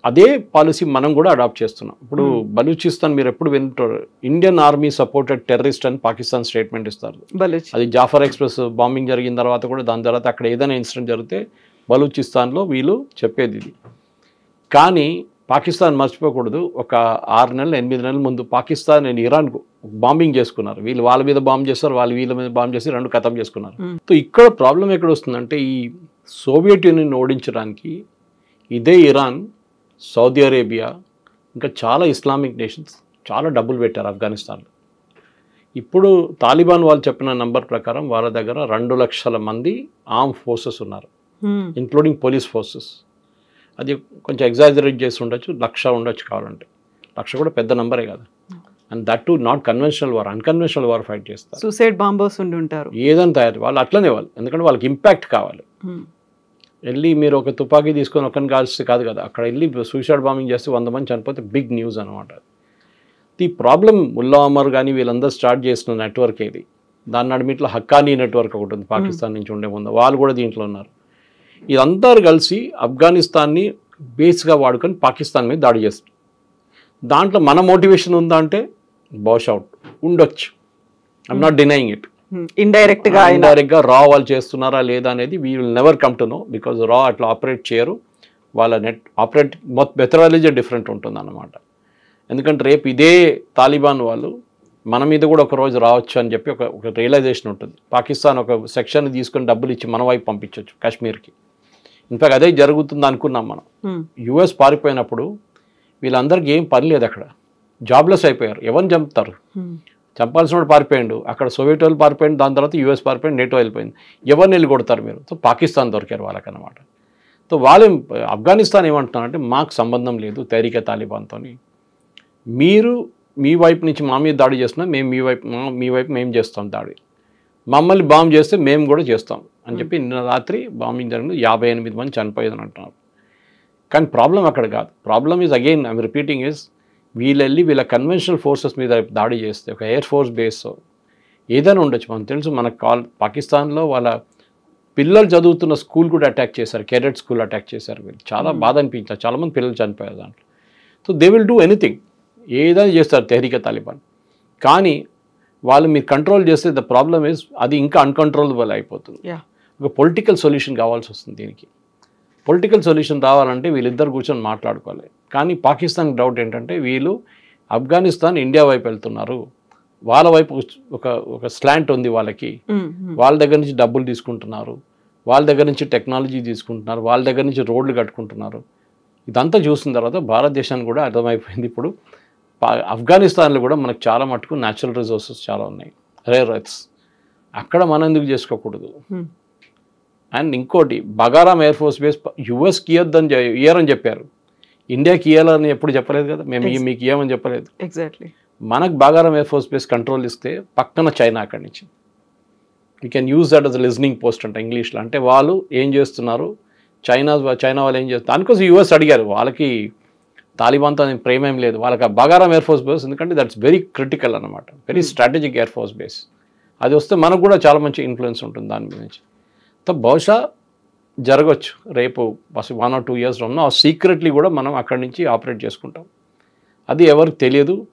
Speaker 3: అదే పాలసీ మనం కూడా అడాప్ట్ చేస్తున్నాం. ఇప్పుడు బలూచిస్తాన్ మీరు ఎప్పుడు వింటారు, ఇండియన్ ఆర్మీ సపోర్టెడ్ టెర్రరిస్ట్ అని పాకిస్తాన్ స్టేట్మెంట్ ఇస్తారు. అది జాఫర్ ఎక్స్ప్రెస్ బాంబింగ్ జరిగిన తర్వాత కూడా, దాని తర్వాత అక్కడ ఏదైనా ఇన్సిడెంట్ జరిగితే బలూచిస్తాన్లో వీళ్ళు చెప్పేది ఇది. కానీ పాకిస్తాన్ మర్చిపోకూడదు, ఒక 6 నెలలు 8 నెలల ముందు పాకిస్తాన్ అండ్ ఇరాన్ బాంబింగ్ చేసుకున్నారు. వీళ్ళు వాళ్ళ మీద బాంబ్ చేస్తారు, వాళ్ళు వీళ్ళ మీద బాంబ్ చేసి 2 ఖతం చేసుకున్నారు. సో ఇక్కడ ప్రాబ్లం ఎక్కడ వస్తుందంటే, ఈ సోవియట్ యూనియన్ ఓడించడానికి ఇదే ఇరాన్, సౌదీ అరేబియా, ఇంకా చాలా ఇస్లామిక్ నేషన్స్ చాలా డబ్బులు పెట్టారు ఆఫ్ఘనిస్తాన్లో. ఇప్పుడు తాలిబాన్ వాళ్ళు చెప్పిన నంబర్ ప్రకారం వాళ్ళ దగ్గర 2 లక్షల మంది ఆర్మ్ ఫోర్సెస్ ఉన్నారు, ఇంక్లూడింగ్ పోలీస్ ఫోర్సెస్. అది కొంచెం ఎగ్జాజరేట్ చేసి ఉండొచ్చు, 1,00,000 ఉండొచ్చు కావాలంటే. 1,00,000 కూడా పెద్ద నంబరే కదా. And that to not conventional war, unconventional war fight చేస్తారు.
Speaker 2: సూసైడ్ బాంబర్స్ ఉండి ఉంటారు,
Speaker 3: ఏదైనా తయారు వాళ్ళు అట్లనే వాళ్ళు, ఎందుకంటే వాళ్ళకి ఇంపాక్ట్ కావాలి. వెళ్ళి మీరు ఒక తుపాకీ తీసుకొని ఒకరిని కాల్స్తే కాదు కదా, అక్కడ వెళ్ళి సూసైడ్ బాంబింగ్ చేస్తే 100 మంది చనిపోతే బిగ్ న్యూస్ అనమాట. ఈ ప్రాబ్లం ముల్లా అమర్ కానీ వీళ్ళందరూ స్టార్ట్ చేసిన నెట్వర్క్ ఏది, దాని నడిమిట్లో హక్కానీ నెట్వర్క్ ఒకటి ఉంది పాకిస్తాన్ నుంచి ఉండే ముందు, వాళ్ళు కూడా దీంట్లో ఉన్నారు. ఇదందరూ కలిసి ఆఫ్ఘనిస్తాన్ని బేస్గా వాడుకొని పాకిస్తాన్ మీద దాడి చేస్తారు. దాంట్లో మన మోటివేషన్ ఉందా అంటే బహుశా ఉండొచ్చు. I'm not denying it.
Speaker 2: Indirect గా
Speaker 3: రా వాళ్ళు చేస్తున్నారా లేదా అనేది we will never come to know, because రా అట్లా ఆపరేట్ చేయరు. వాళ్ళ మెథడాలజీ డిఫరెంట్ ఉంటుంది అన్నమాట. ఎందుకంటే రేపు ఇదే తాలిబాన్ వాళ్ళు మన మీద కూడా ఒక రోజు రావచ్చు అని చెప్పి ఒక రియలైజేషన్ ఉంటుంది. పాకిస్తాన్ ఒక సెక్షన్ తీసుకొని డబ్బులు ఇచ్చి మన వైపు పంపించవచ్చు కాశ్మీర్కి. ఇన్ఫాక్ట్ అదే జరుగుతుంది అనుకున్నాం మనం. యుఎస్ పారిపోయినప్పుడు వీళ్ళందరికీ ఏం పని లేదు, అక్కడ జాబ్లెస్ అయిపోయారు. ఎవరిని చంపుతారు? చంపాల్సిన వాడు పారిపోయాడు, అక్కడ సోవియట్ వాళ్ళు పారిపోయింది, దాని తర్వాత యూఎస్ పారిపోయింది, నేటో వెళ్ళిపోయింది. ఎవరిని వెళ్ళి కొడతారు మీరు? సో పాకిస్తాన్ దొరికారు వాళ్ళకన్నమాట. సో వాళ్ళు ఆఫ్ఘనిస్తాన్ ఏమంటున్నారంటే మాకు సంబంధం లేదు తహరీకే తాలిబాన్తో, మీరు మీ వైపు నుంచి మా మీద దాడి చేస్తున్నా, మేము మీ వైపు మేము చేస్తాం దాడి, మమ్మల్ని బాంబు చేస్తే మేము కూడా చేస్తాం అని చెప్పి నిన్న రాత్రి బాంబింగ్ జరిగింది. 58 మంది చనిపోయేదని అంటున్నారు. కానీ ప్రాబ్లం అక్కడ కాదు. Problem is again I'm repeating is వీళ్ళ కన్వెన్షనల్ ఫోర్సెస్ మీద దాడి చేస్తే, ఒక ఎయిర్ ఫోర్స్ బేస్ ఏదైనా ఉండొచ్చు. మనకు తెలుసు, పాకిస్తాన్లో వాళ్ళ పిల్లలు చదువుతున్న స్కూల్ కూడా అటాక్ చేశారు, కేడెట్ స్కూల్ అటాక్ చేశారు. వీళ్ళు చాలా బాధ అనిపించారు, చాలామంది పిల్లలు చనిపోయారు దాంట్లో. So they will do anything, ఏదైనా చేస్తారు తెహరీకే తాలిబాన్. కానీ వాళ్ళు మీరు కంట్రోల్ చేస్తే ద ప్రాబ్లమ్ ఇస్ అది ఇంకా అన్కంట్రోలబుల్ అయిపోతుంది. ఒక పొలిటికల్ సొల్యూషన్ కావాల్సి వస్తుంది దీనికి. పొలిటికల్ సొల్యూషన్ రావాలంటే వీళ్ళిద్దరు కూర్చొని మాట్లాడుకోవాలి. కానీ పాకిస్తాన్ డౌట్ ఏంటంటే వీళ్ళు ఆఫ్ఘనిస్తాన్ ఇండియా వైపు వెళ్తున్నారు, వాళ్ళ వైపు ఒక స్లాంట్ ఉంది వాళ్ళకి, వాళ్ళ దగ్గర నుంచి డబ్బులు తీసుకుంటున్నారు, వాళ్ళ దగ్గర నుంచి టెక్నాలజీ తీసుకుంటున్నారు, వాళ్ళ దగ్గర నుంచి రోడ్లు కట్టుకుంటున్నారు. ఇదంతా చూసిన తర్వాత భారతదేశానికి కూడా అర్థమైపోయింది ఇప్పుడు ఆఫ్ఘనిస్తాన్లో కూడా మనకు చాలా మటుకు న్యాచురల్ రిసోర్సెస్ చాలా ఉన్నాయి, రేర్ ఎర్త్స్. అక్కడ మనం ఎందుకు చేసుకోకూడదు? అండ్ ఇంకోటి, బగారాం ఎయిర్ ఫోర్స్ బేస్ యుఎస్కి ఇయ్యరని చెప్పారు, ఇండియాకి ఇయ్యాలని ఎప్పుడు చెప్పలేదు కదా, మేము మీకు ఇయ్యమని చెప్పలేదు.
Speaker 2: ఎగ్జాక్ట్లీ.
Speaker 3: మనకు Bagram air force base control ఇస్తే పక్కన చైనా అక్కడి నుంచి you can use that as listening post అంట ఇంగ్లీష్లో. అంటే వాళ్ళు ఏం చేస్తున్నారు, చైనా వాళ్ళు ఏం చేస్తారు దానికోసం యూఎస్ అడిగారు. వాళ్ళకి తాలిబాన్తో ప్రేమ ఏం లేదు, వాళ్ళకి బగారాం ఎయిర్ ఫోర్స్ బేస్, ఎందుకంటే దట్స్ వెరీ క్రిటికల్ అనమాట, very strategic air force base. అది వస్తే మనకు కూడా చాలా మంచి ఇన్ఫ్లుయెన్స్ ఉంటుంది దాని గురించి. సో బహుశా జరగవచ్చు రేపు 1 or 2 years ఉన్న సీక్రెట్లీ కూడా మనం అక్కడి నుంచి ఆపరేట్ చేసుకుంటాం. అది ఎవరికి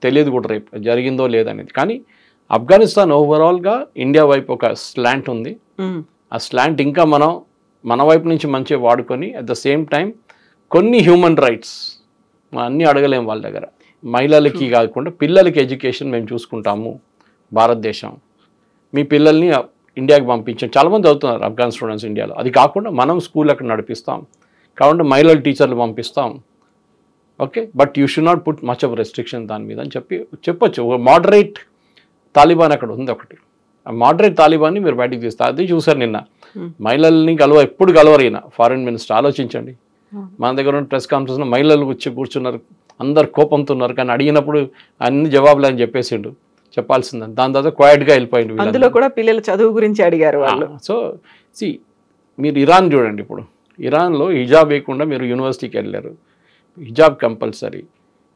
Speaker 3: తెలియదు కూడా రేపు జరిగిందో లేదనేది. కానీ ఆఫ్ఘనిస్తాన్ ఓవరాల్గా ఇండియా వైపు ఒక స్లాంట్ ఉంది. ఆ స్లాంట్ ఇంకా మన వైపు నుంచి మంచిగా వాడుకొని అట్ ద సేమ్ టైం కొన్ని హ్యూమన్ రైట్స్ అన్నీ అడగలేము వాళ్ళ దగ్గర. మహిళలకి కాకుండా పిల్లలకి ఎడ్యుకేషన్ మేము చూసుకుంటాము భారతదేశం, మీ పిల్లల్ని ఇండియాకి పంపించాం. చాలామంది చదువుతున్నారు ఆఫ్ఘన్ స్టూడెంట్స్ ఇండియాలో. అది కాకుండా మనం స్కూల్ అక్కడ నడిపిస్తాం, కాబట్టి మహిళల టీచర్లు పంపిస్తాం. Okay, but you should not put much of restriction దాని మీద అని చెప్పొచ్చు. ఒక మోడరేట్ తాలిబాన్ అక్కడ ఉంది ఒకటి. ఆ మోడరేట్ తాలిబాన్ని మీరు బయటికి తీస్తారు. అది చూసారు నిన్న, మహిళల్ని ఎప్పుడు కలవరైనా ఫారిన్ మినిస్టర్. ఆలోచించండి, మన దగ్గర ఉన్న ప్రెస్ కాన్ఫరెన్స్లో మహిళలు వచ్చి కూర్చున్నారు, అందరు కోపంతో ఉన్నారు. కానీ అడిగినప్పుడు అన్ని జవాబులు అని చెప్పేసిండు, చెప్పాల్సిందని. దాని తర్వాత క్వైట్గా వెళ్ళిపోయింది.
Speaker 2: అందులో కూడా పిల్లల చదువు గురించి అడిగారు వాళ్ళు.
Speaker 3: సో మీరు ఇరాన్ చూడండి, ఇప్పుడు ఇరాన్లో హిజాబ్ వేయకుండా మీరు యూనివర్సిటీకి వెళ్ళారు, హిజాబ్ కంపల్సరీ,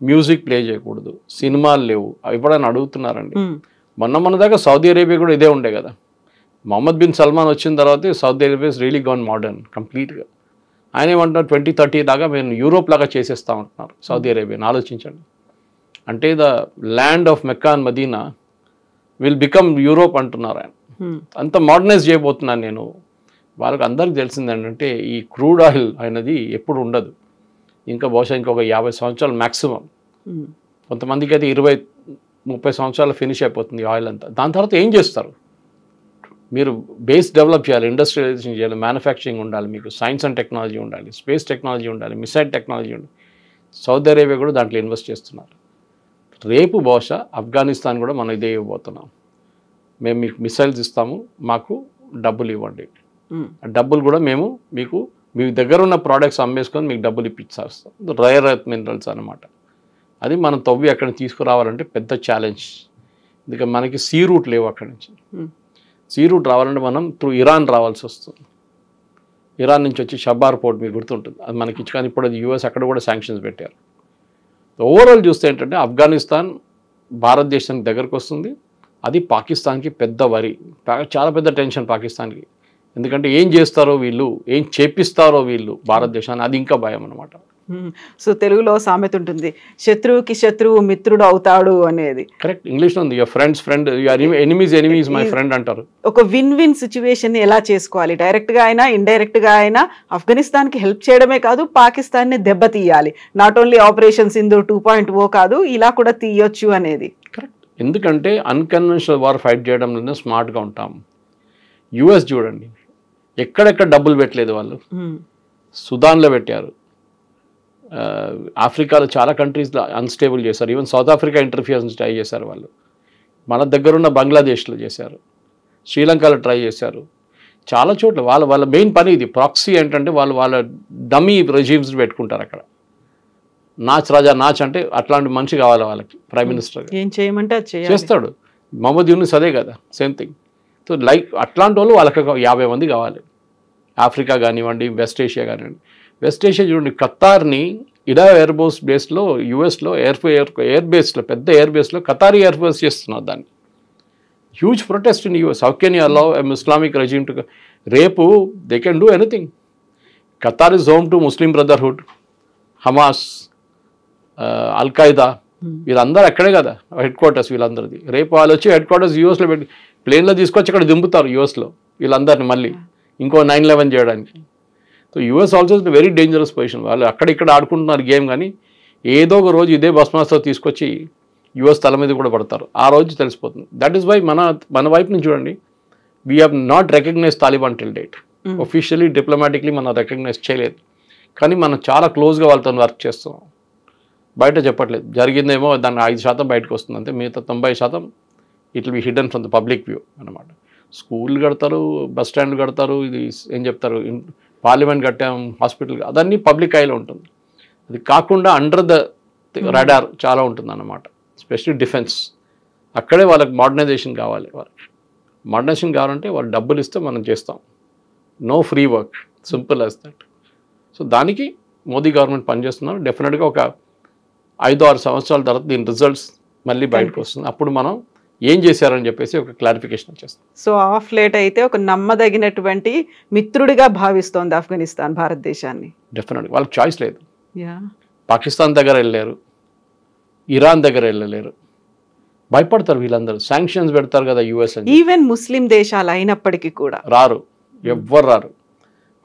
Speaker 3: మ్యూజిక్ ప్లే చేయకూడదు, సినిమాలు లేవు. ఎప్పుడైనా అడుగుతున్నారండి? మొన్న దాకా సౌదీ అరేబియా కూడా ఇదే ఉండే కదా. మొహమ్మద్ బిన్ సల్మాన్ వచ్చిన తర్వాత Saudi Arabia is really gone modern కంప్లీట్గా. ఆయన ఏమంటున్నారు, 2030 దాకా మేము యూరోప్ లాగా చేసేస్తామంటున్నారు సౌదీ అరేబియాని. ఆలోచించండి, అంటే the land of Mecca and Medina will become Europe అంటున్నారు ఆయన. అంత మోడర్నైజ్ చేయబోతున్నాను నేను. వాళ్ళకి అందరికి తెలిసింది ఏంటంటే ఈ క్రూడ్ ఆయిల్ అనేది ఎప్పుడు ఉండదు, ఇంకా బహుశా ఇంకొక 50 సంవత్సరాలు మ్యాక్సిమం. కొంతమందికి అయితే 20-30 సంవత్సరాలు ఫినిష్ అయిపోతుంది ఆయిల్ అంతా. దాని తర్వాత ఏం చేస్తారు? మీరు బేస్ డెవలప్ చేయాలి, ఇండస్ట్రియలైజేషన్ చేయాలి, మ్యానుఫ్యాక్చరింగ్ ఉండాలి, మీకు సైన్స్ అండ్ టెక్నాలజీ ఉండాలి, స్పేస్ టెక్నాలజీ ఉండాలి, మిసైల్ టెక్నాలజీ ఉండాలి. సౌదీ అరేబియా కూడా దాంట్లో ఇన్వెస్ట్ చేస్తున్నారు. రేపు బహుశా ఆఫ్ఘనిస్తాన్ కూడా మనం ఇదే ఇవ్వబోతున్నాం. మేము మీకు మిసైల్స్ ఇస్తాము, మాకు డబ్బులు ఇవ్వండి. ఆ డబ్బులు కూడా మేము మీకు మీ దగ్గర ఉన్న ప్రోడక్ట్స్ అమ్మేసుకొని మీకు డబ్బులు ఇప్పించేస్తాం. రేర్ ఎర్త్ మినరల్స్ అనమాట. అది మనం తవ్వి అక్కడ తీసుకురావాలంటే పెద్ద ఛాలెంజ్. ఎందుకంటే మనకి సీ రూట్ లేవు అక్కడి నుంచి. సీ రూట్ రావాలంటే మనం త్రూ ఇరాన్ రావాల్సి వస్తుంది. ఇరాన్ నుంచి వచ్చి షబార్ పోర్ట్ మీకు గుర్తుంటుంది, అది మనకి ఇచ్చి. కానీ ఇప్పుడు అది యూఎస్ అక్కడ కూడా శాంక్షన్స్ పెట్టారు. ఓవరాల్ చూస్తే ఏంటంటే ఆఫ్ఘనిస్తాన్ భారతదేశానికి దగ్గరకు వస్తుంది. అది పాకిస్తాన్కి పెద్ద వరి, చాలా పెద్ద టెన్షన్ పాకిస్తాన్కి. ఎందుకంటే ఏం చేస్తారో వీళ్ళు, ఏం చేపిస్తారో వీళ్ళు భారతదేశాన్ని, అది ఇంకా భయం అనమాట.
Speaker 2: సో తెలుగులో సామెత ఉంటుంది, శత్రువుకి శత్రువు మిత్రుడు అవుతాడు అనేది.
Speaker 3: కరెక్ట్, ఇంగ్లీష్లో ఉంది, your friends friend, enemies my friend అంటారు.
Speaker 2: ఒక విన్ విన్ సిచ్యువేషన్ ఎలా చేసుకోవాలి, డైరెక్ట్ గా అయినా ఇండైరెక్ట్ గా అయినా ఆఫ్ఘనిస్తాన్ కి హెల్ప్ చేయడమే కాదు, పాకిస్తాన్ ని దెబ్బతీయాలి. నాట్ ఓన్లీ ఆపరేషన్ సింధూర్ 2.0 కాదు, ఇలా కూడా తీయొచ్చు అనేది.
Speaker 3: కరెక్ట్, ఎందుకంటే అన్కన్వెన్షనల్ వార్ ఫైట్ చేయడంలోనే స్మార్ట్గా ఉంటాం. యుఎస్ చూడండి, ఎక్కడెక్కడ డబ్బులు పెట్టలేదు వాళ్ళు. సుదాన్లో పెట్టారు, ఆఫ్రికాలో చాలా కంట్రీస్లో అన్స్టేబుల్ చేశారు, even south Africa interference try చేశారు వాళ్ళు. మన దగ్గరున్న బంగ్లాదేశ్లో చేశారు, శ్రీలంకలో ట్రై చేశారు, చాలా చోట్ల వాళ్ళ మెయిన్ పని ఇది. ప్రాక్సీ ఏంటంటే వాళ్ళ డమ్మీ రెజీమ్స్ పెట్టుకుంటారు అక్కడ. నాచ్ రాజా నాచ్ అంటే అట్లాంటి మనిషి కావాలి వాళ్ళకి, ప్రైమ్ మినిస్టర్
Speaker 2: ఏం చేయమంటే అది
Speaker 3: చేస్తాడు. మహమ్మద్ యూనిస్ అదే కదా, సేమ్ థింగ్. సో లైక్ అట్లాంటి వాళ్ళు వాళ్ళకి 50 మంది కావాలి. ఆఫ్రికా కానివ్వండి, వెస్ట్ ఏషియా కానివ్వండి. వెస్ట్ ఏషియా చూడండి, ఖతార్ని ఇడా ఎయిర్ బోస్ బేస్లో యూఎస్లో ఎయిర్ బేస్లో, పెద్ద ఎయిర్ బేస్లో ఖతారీ ఎయిర్ బేస్ చేస్తున్నారు దాన్ని. Huge protest in US. How can you allow Islamic regime to, రేపు they can do anything. Qatar is home to Muslim brotherhood, Hamas, al Qaeda, వీళ్ళందరూ అక్కడే కదా హెడ్ క్వార్టర్స్ వీళ్ళందరిది. రేపు వాళ్ళు వచ్చి హెడ్ క్వార్టర్స్ యూఎస్లో పెట్టి ప్లేన్లో తీసుకొచ్చి అక్కడ దింపుతారు యూఎస్లో వీళ్ళందరినీ మళ్ళీ ఇంకో 9/11 చేయడానికి. So US also is very dangerous position. వాళ్ళు అక్కడిక్కడ ఆడుకుంటున్నారు గేమ్, కానీ ఏదో ఒక రోజు ఇదే భస్మాస్తో తీసుకొచ్చి యూఎస్ తల మీద కూడా పడతారు. ఆ రోజు తెలిసిపోతుంది. దట్ ఈస్ వై మన వైపు నుంచి చూడండి, we have not recognize Taliban till date. Officially diplomatically మనం రికగ్నైజ్ చేయలేదు, కానీ మనం చాలా క్లోజ్గా వాళ్ళతో వర్క్ చేస్తున్నాం. బయట చెప్పట్లేదు, జరిగిందేమో దాన్ని 5% బయటకు వస్తుంది అంతే, మిగతా 90% it will be hidden from the public view అనమాట. స్కూల్ కడతారు, బస్ స్టాండ్ కడతారు, ఇది ఏం చెప్తారు, పార్లమెంట్ కట్టాం, హాస్పిటల్, అదన్నీ పబ్లిక్ ఐలో ఉంటుంది. అది కాకుండా అండర్ ద రాడార్ చాలా ఉంటుంది అన్నమాట. స్పెషల్లీ డిఫెన్స్, అక్కడే వాళ్ళకి మోడర్నైజేషన్ కావాలి. వాళ్ళకి మోడర్నైజేషన్ కావాలంటే వాళ్ళు డబ్బులు ఇస్తే మనం చేస్తాం. No free work, simple as that. So దానికి మోదీ గవర్నమెంట్ పనిచేస్తున్నారు. డెఫినెట్గా ఒక 5-6 సంవత్సరాల తర్వాత దీని రిజల్ట్స్ మళ్ళీ బయటకు వస్తుంది. అప్పుడు మనం ఏం చేశారని చెప్పేసి ఒక క్లారిఫికేషన్ వచ్చేస్తుంది.
Speaker 2: సో ఆఫ్ లేట్ అయితే ఒక నమ్మదగినటువంటి మిత్రుడిగా భావిస్తోంది ఆఫ్ఘనిస్తాన్ భారతదేశాన్ని.
Speaker 3: డెఫినెట్గా వాళ్ళకి చాయిస్ లేదు. పాకిస్తాన్ దగ్గర వెళ్ళలేరు, ఇరాన్ దగ్గర వెళ్ళలేరు, భయపడతారు వీళ్ళందరూ. శాంక్షన్స్ పెడతారు కదా యూఎస్ అని.
Speaker 2: ఈవెన్ ముస్లిం దేశాలు అయినప్పటికీ కూడా
Speaker 3: రారు, ఎవ్వరు రారు.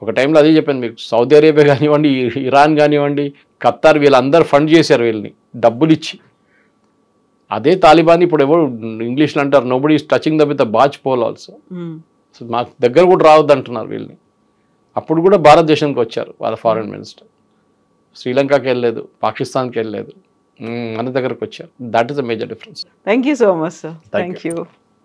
Speaker 3: ఒక టైంలో అదే చెప్పాను మీకు, సౌదీ అరేబియా కానివ్వండి, ఇరాన్ కానివ్వండి, ఖతార్, వీళ్ళందరూ ఫండ్ చేశారు వీళ్ళని డబ్బులు ఇచ్చి. అదే తాలిబాన్ ఇప్పుడు ఎవరు ఇంగ్లీష్లో అంటారు, nobody is touching the with the barge pole also. So మాకు దగ్గర కూడా రావద్దు అంటున్నారు వీళ్ళని. అప్పుడు కూడా భారతదేశానికి వచ్చారు వాళ్ళ ఫారెన్ మినిస్టర్. శ్రీలంకకి వెళ్ళలేదు, పాకిస్తాన్కి వెళ్ళలేదు, మన దగ్గరకు వచ్చారు. That is a major difference.
Speaker 2: Thank you so much sir. Thank you.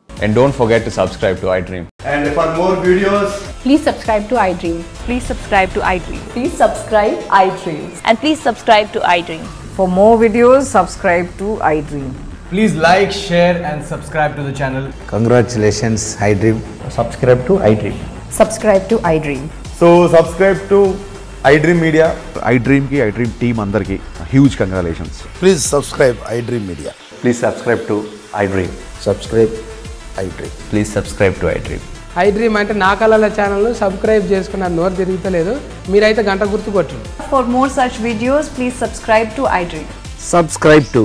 Speaker 4: And don't forget to subscribe to iDream.
Speaker 5: And for more videos,
Speaker 6: please subscribe to iDream.
Speaker 7: Please subscribe to iDream.
Speaker 6: Please subscribe iDream.
Speaker 7: And please subscribe to iDream.
Speaker 8: For more videos, subscribe to iDream.
Speaker 5: please like, share and subscribe to the channel.
Speaker 9: Congratulations, iDream.
Speaker 10: Subscribe to iDream.
Speaker 6: Subscribe to iDream.
Speaker 5: So subscribe to iDream Media.
Speaker 11: iDream ki iDream team andarki huge congratulations.
Speaker 9: Please subscribe iDream Media.
Speaker 10: Please subscribe to iDream.
Speaker 9: Subscribe iDream.
Speaker 10: Please subscribe to iDream.
Speaker 12: iDream అంటే నా కళల ఛానల్ను subscribe చేసుకున్న నోరు తిరుగుతలేదు, మీరైతే గంట గుర్తు కొట్టండి.
Speaker 7: For more such videos, please subscribe to iDream.
Speaker 9: Subscribe to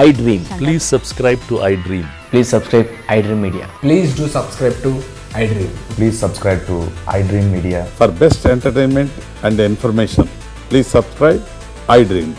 Speaker 9: iDream.
Speaker 10: Please subscribe to iDream. Please subscribe iDream Media.
Speaker 5: Please do subscribe to iDream.
Speaker 10: Please subscribe to iDream Media.
Speaker 11: For best entertainment and information, please subscribe iDream.